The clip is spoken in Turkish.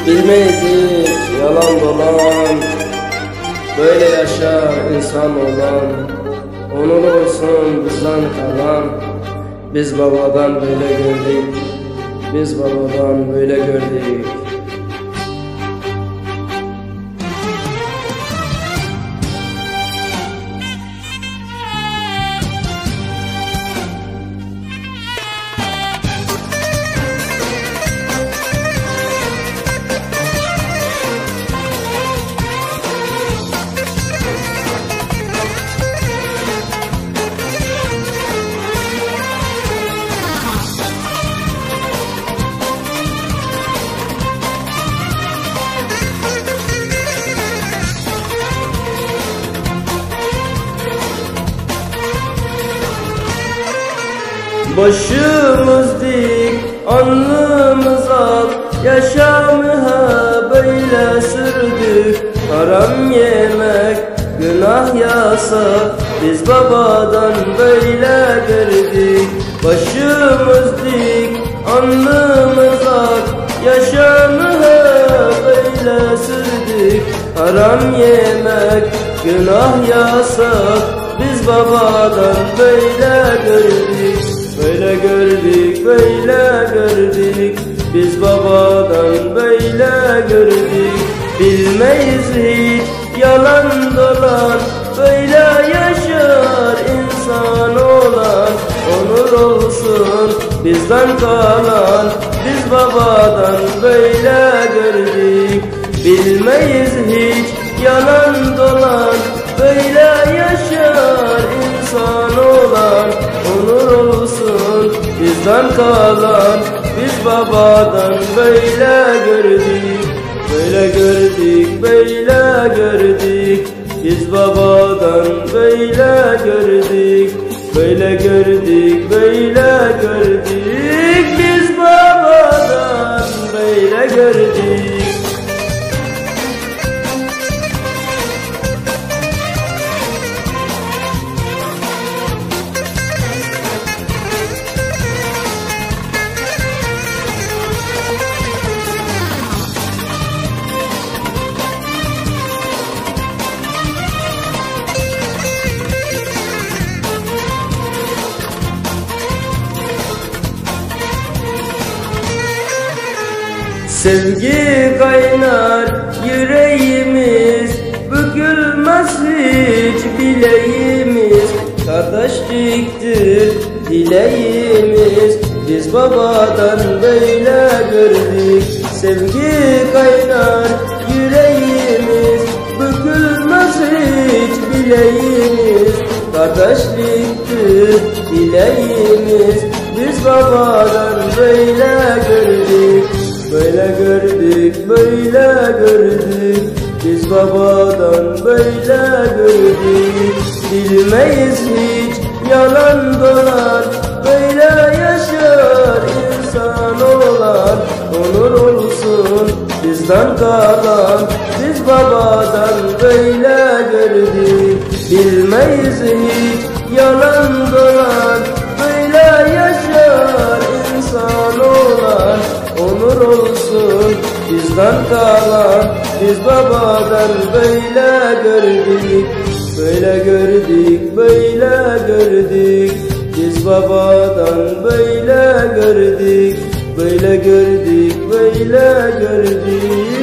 Bilmeyiz hiç yalan dolan, böyle yaşar insan olan. Onur olsun bizden kalan, biz babadan böyle gördük, biz babadan böyle gördük. Başımız dik, alnımız ak, yaşamı böyle sürdük. Haram yemek, günah yasak, biz babadan böyle gördük. Başımız dik, alnımız ak, yaşamı böyle sürdük. Haram yemek, günah yasak, biz babadan böyle gördük. Böyle gördük, böyle gördük, biz babadan böyle gördük. Bilmeyiz hiç yalan dolan, böyle yaşar insan olan. Onur olsun bizden kalan, biz babadan böyle gördük. Bilmeyiz hiç yalan dolan, böyle yaşar insan olan. Onur olsun bizden kalan, biz babadan böyle gördük. Böyle gördük, böyle gördük, biz babadan böyle gördük. Böyle gördük, böyle gördük, biz babadan böyle gördük. Sevgi kaynar yüreğimiz, bükülmez hiç bileğimiz. Kardeşliktir dileğimiz, biz babadan böyle gördük. Sevgi kaynar yüreğimiz, bükülmez hiç bileğimiz. Kardeşliktir dileğimiz, biz babadan böyle gördük. Böyle gördük, böyle gördük, biz babadan böyle gördük. Bilmeyiz hiç yalan dolan, böyle yaşar insan olan. Onur olsun bizden kalan, biz babadan böyle gördük. Bilmeyiz hiç yalan dolan, böyle yaşar insan olan. Onur olsun bizden kalan, biz babadan böyle gördük. Böyle gördük, böyle gördük, biz babadan böyle gördük. Böyle gördük, böyle gördük.